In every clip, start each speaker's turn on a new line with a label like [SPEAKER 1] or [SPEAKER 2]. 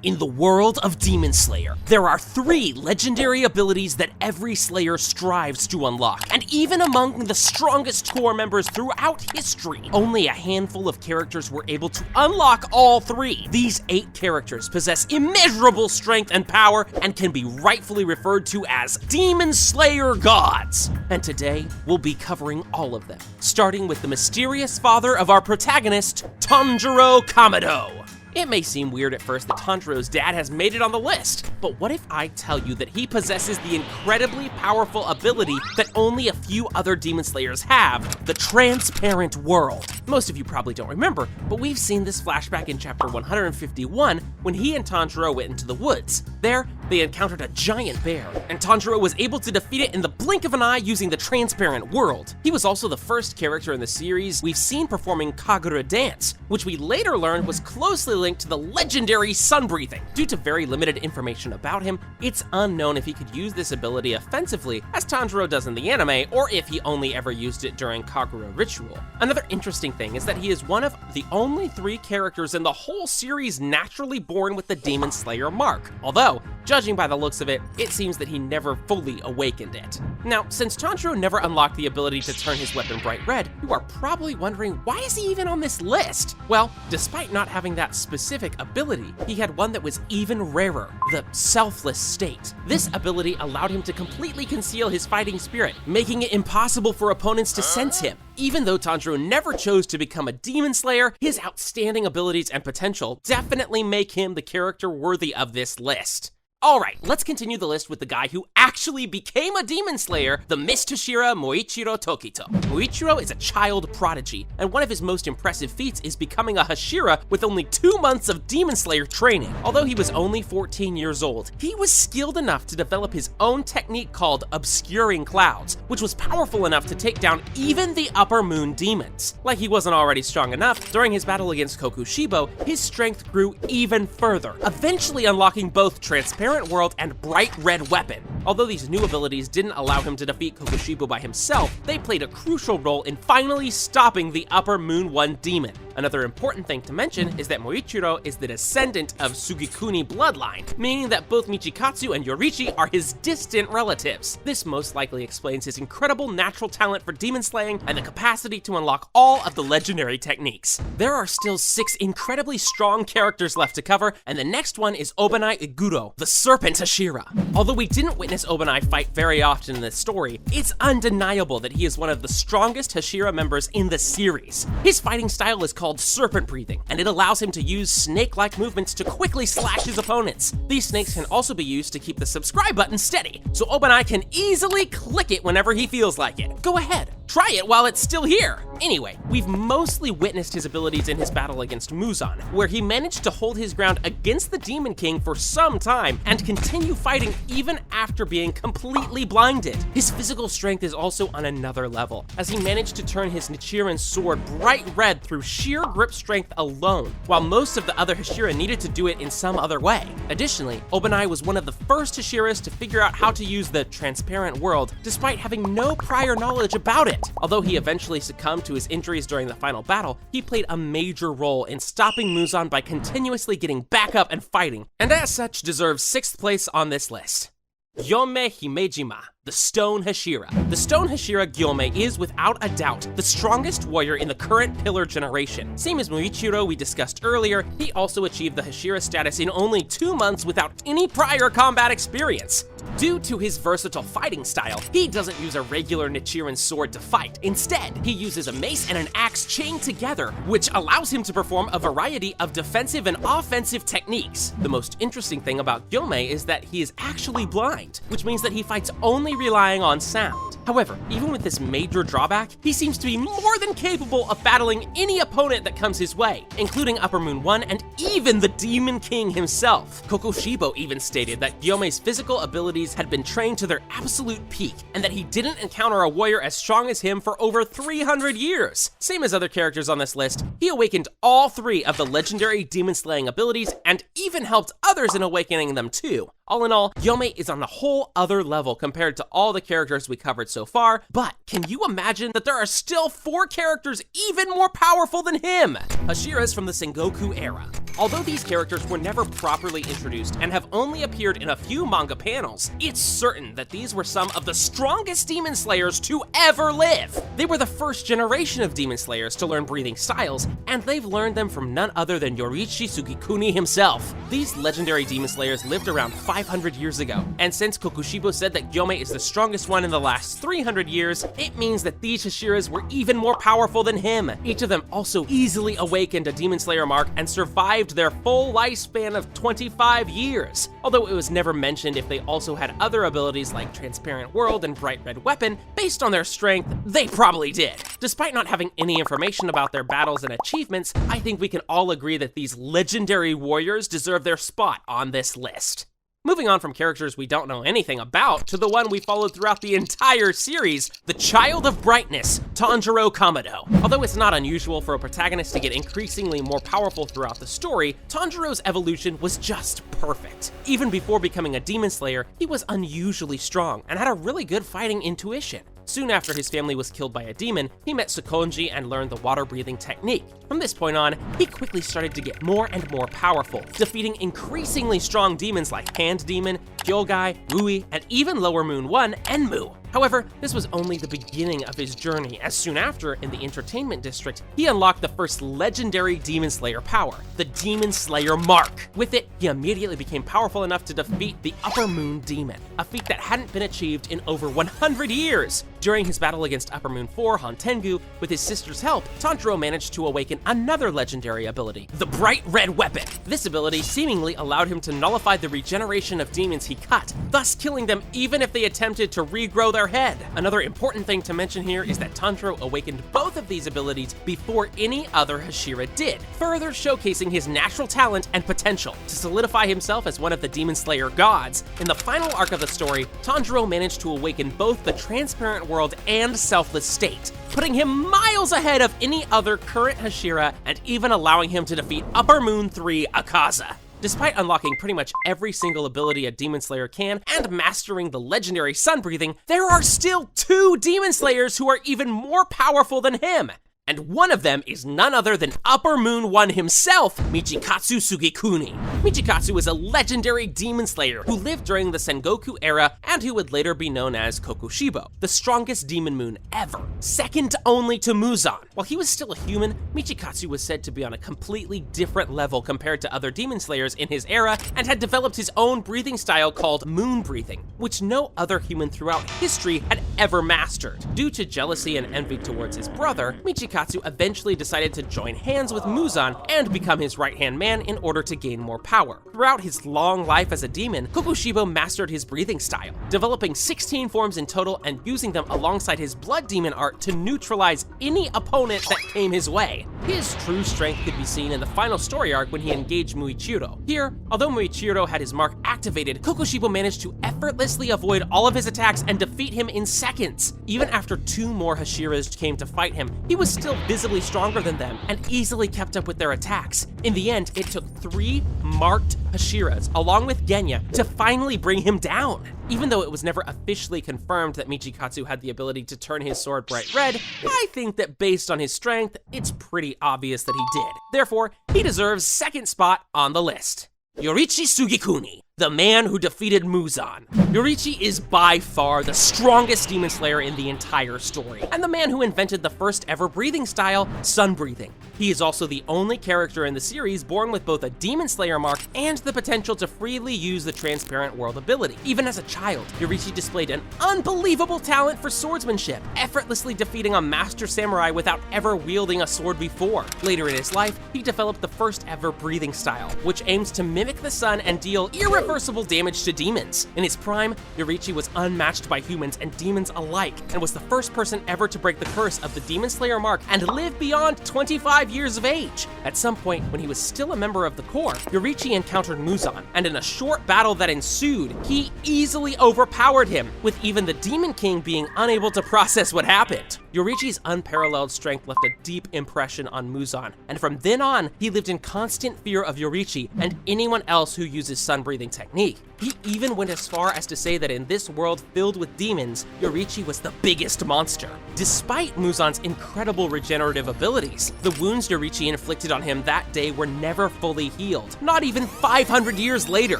[SPEAKER 1] In the world of Demon Slayer, there are 3 legendary abilities that every Slayer strives to unlock, and even among the strongest core members throughout history, only a handful of characters were able to unlock all 3. These 8 characters possess immeasurable strength and power and can be rightfully referred to as Demon Slayer gods. And today, we'll be covering all of them, starting with the mysterious father of our protagonist, Tanjiro Kamado. It may seem weird at first that Tanjiro's dad has made it on the list, but what if I tell you that he possesses the incredibly powerful ability that only a few other Demon Slayers have, the Transparent World? Most of you probably don't remember, but we've seen this flashback in chapter 151 when he and Tanjiro went into the woods. There, they encountered a giant bear, and Tanjiro was able to defeat it in the blink of an eye using the Transparent World. He was also the first character in the series we've seen performing Kagura dance, which we later learned was closely linked to the legendary sun breathing. Due to very limited information about him, it's unknown if he could use this ability offensively, as Tanjiro does in the anime, or if he only ever used it during Kagura ritual. Another interesting thing is that he is one of the only 3 characters in the whole series naturally born with the Demon Slayer mark, although, judging by the looks of it, it seems that he never fully awakened it. Now, since Tanjiro never unlocked the ability to turn his weapon bright red, you are probably wondering, why is he even on this list? Well, despite not having that specific ability, he had one that was even rarer, the Selfless State. This ability allowed him to completely conceal his fighting spirit, making it impossible for opponents to sense him. Even though Tanjiro never chose to become a Demon Slayer, his outstanding abilities and potential definitely make him the character worthy of this list. Alright, let's continue the list with the guy who actually became a Demon Slayer, the Mist Hashira Moichiro Tokito. Moichiro is a child prodigy, and one of his most impressive feats is becoming a Hashira with only 2 months of Demon Slayer training. Although he was only 14 years old, he was skilled enough to develop his own technique called Obscuring Clouds, which was powerful enough to take down even the Upper Moon demons. Like he wasn't already strong enough, during his battle against Kokushibo, his strength grew even further, eventually unlocking both Transparent World and Bright Red Weapon. Although these new abilities didn't allow him to defeat Kokushibo by himself, they played a crucial role in finally stopping the Upper Moon 1 demon. Another important thing to mention is that Moichiro is the descendant of Sugekuni bloodline, meaning that both Michikatsu and Yoriichi are his distant relatives. This most likely explains his incredible natural talent for demon slaying and the capacity to unlock all of the legendary techniques. There are still 6 incredibly strong characters left to cover, and the next one is Obanai Iguro, the Serpent Hashira. Although we didn't witness Obanai fight very often in this story, it's undeniable that he is one of the strongest Hashira members in the series. His fighting style is called Serpent Breathing, and it allows him to use snake-like movements to quickly slash his opponents. These snakes can also be used to keep the subscribe button steady, so Obanai can easily click it whenever he feels like it. Go ahead, try it while it's still here. Anyway, we've mostly witnessed his abilities in his battle against Muzan, where he managed to hold his ground against the Demon King for some time and continue fighting even after being completely blinded. His physical strength is also on another level, as he managed to turn his Nichiren sword bright red through sheer grip strength alone, while most of the other Hashira needed to do it in some other way. Additionally, Obanai was one of the first Hashiras to figure out how to use the Transparent World, despite having no prior knowledge about it. Although he eventually succumbed to his injuries during the final battle, he played a major role in stopping Muzan by continuously getting back up and fighting, and as such deserves 6th place on this list. Gyome Himejima, the Stone Hashira. The Stone Hashira Gyome is, without a doubt, the strongest warrior in the current Pillar generation. Same as Moichiro we discussed earlier, he also achieved the Hashira status in only 2 months without any prior combat experience. Due to his versatile fighting style, he doesn't use a regular Nichiren sword to fight. Instead, he uses a mace and an axe chained together, which allows him to perform a variety of defensive and offensive techniques. The most interesting thing about Gyome is that he is actually blind, which means that he fights only relying on sound. However, even with this major drawback, he seems to be more than capable of battling any opponent that comes his way, including Upper Moon 1 and even the Demon King himself. Kokushibo even stated that Gyome's physical abilities had been trained to their absolute peak, and that he didn't encounter a warrior as strong as him for over 300 years. Same as other characters on this list, he awakened all 3 of the legendary demon slaying abilities and even helped others in awakening them too. All in all, Yome is on a whole other level compared to all the characters we covered so far, but can you imagine that there are still 4 characters even more powerful than him? Hashiras from the Sengoku era. Although these characters were never properly introduced and have only appeared in a few manga panels, it's certain that these were some of the strongest demon slayers to ever live. They were the first generation of demon slayers to learn breathing styles, and they've learned them from none other than Yoriichi Sugikuni himself. These legendary demon slayers lived around 500 years ago, and since Kokushibo said that Yome is the strongest one in the last 300 years, it means that these Hashiras were even more powerful than him. Each of them also easily awakened a demon slayer mark and survived their full lifespan of 25 years. Although it was never mentioned if they also had other abilities like Transparent World and Bright Red Weapon, based on their strength, they probably did. Despite not having any information about their battles and achievements, I think we can all agree that these legendary warriors deserve their spot on this list. Moving on from characters we don't know anything about to the one we followed throughout the entire series, the Child of Brightness, Tanjiro Kamado. Although it's not unusual for a protagonist to get increasingly more powerful throughout the story, Tanjiro's evolution was just perfect. Even before becoming a demon slayer, he was unusually strong and had a really good fighting intuition. Soon after his family was killed by a demon, he met Sukonji and learned the water-breathing technique. From this point on, he quickly started to get more and more powerful, defeating increasingly strong demons like Hand Demon, Kyogai, Rui, and even Lower Moon 1, Enmu. However, this was only the beginning of his journey, as soon after, in the Entertainment District, he unlocked the first legendary Demon Slayer power, the Demon Slayer Mark. With it, he immediately became powerful enough to defeat the Upper Moon Demon, a feat that hadn't been achieved in over 100 years. During his battle against Upper Moon 4, Hontengu, with his sister's help, Tanjiro managed to awaken another legendary ability, the Bright Red Weapon. This ability seemingly allowed him to nullify the regeneration of demons he cut, thus killing them even if they attempted to regrow their head. Another important thing to mention here is that Tanjiro awakened both of these abilities before any other Hashira did, further showcasing his natural talent and potential to solidify himself as one of the Demon Slayer gods. In the final arc of the story, Tanjiro managed to awaken both the Transparent World and Selfless State, putting him miles ahead of any other current Hashira and even allowing him to defeat Upper Moon 3 Akaza. Despite unlocking pretty much every single ability a Demon Slayer can and mastering the legendary Sun Breathing, there are still 2 Demon Slayers who are even more powerful than him. And one of them is none other than Upper Moon 1 himself, Michikatsu Sugikuni. Michikatsu is a legendary demon slayer who lived during the Sengoku era and who would later be known as Kokushibo, the strongest demon moon ever, second only to Muzan. While he was still a human, Michikatsu was said to be on a completely different level compared to other demon slayers in his era and had developed his own breathing style called moon breathing, which no other human throughout history had ever mastered. Due to jealousy and envy towards his brother, Michikatsu eventually decided to join hands with Muzan and become his right-hand man in order to gain more power. Throughout his long life as a demon, Kokushibo mastered his breathing style, developing 16 forms in total and using them alongside his blood demon art to neutralize any opponent that came his way. His true strength could be seen in the final story arc when he engaged Muichiro. Here, although Muichiro had his mark activated, Kokushibo managed to effortlessly avoid all of his attacks and defeat him in seconds. Even after 2 more Hashiras came to fight him, he was still visibly stronger than them and easily kept up with their attacks. In the end, it took 3 marked Hashiras, along with Genya, to finally bring him down. Even though it was never officially confirmed that Michikatsu had the ability to turn his sword bright red, I think that based on his strength, it's pretty obvious that he did. Therefore, he deserves second spot on the list. Yoriichi Sugikuni, the man who defeated Muzan. Yoriichi is by far the strongest demon slayer in the entire story, and the man who invented the first ever breathing style, sun breathing. He is also the only character in the series born with both a demon slayer mark and the potential to freely use the Transparent World ability. Even as a child, Yoriichi displayed an unbelievable talent for swordsmanship, effortlessly defeating a master samurai without ever wielding a sword before. Later in his life, he developed the first ever breathing style, which aims to mimic the sun and deal irreversible damage to demons. In his prime, Yoriichi was unmatched by humans and demons alike, and was the first person ever to break the curse of the Demon Slayer mark and live beyond 25 years of age. At some point, when he was still a member of the Corps, Yoriichi encountered Muzan, and in a short battle that ensued, he easily overpowered him, with even the Demon King being unable to process what happened. Yoruichi's unparalleled strength left a deep impression on Muzan, and from then on, he lived in constant fear of Yoruichi and anyone else who uses sun-breathing technique. He even went as far as to say that in this world filled with demons, Yoruichi was the biggest monster. Despite Muzan's incredible regenerative abilities, the wounds Yoruichi inflicted on him that day were never fully healed, not even 500 years later.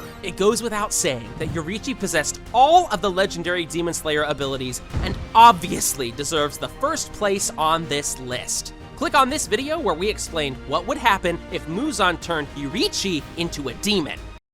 [SPEAKER 1] It goes without saying that Yoruichi possessed all of the legendary Demon Slayer abilities and obviously deserves the first place on this list. Click on this video where we explain what would happen if Muzan turned Yoruichi into a demon.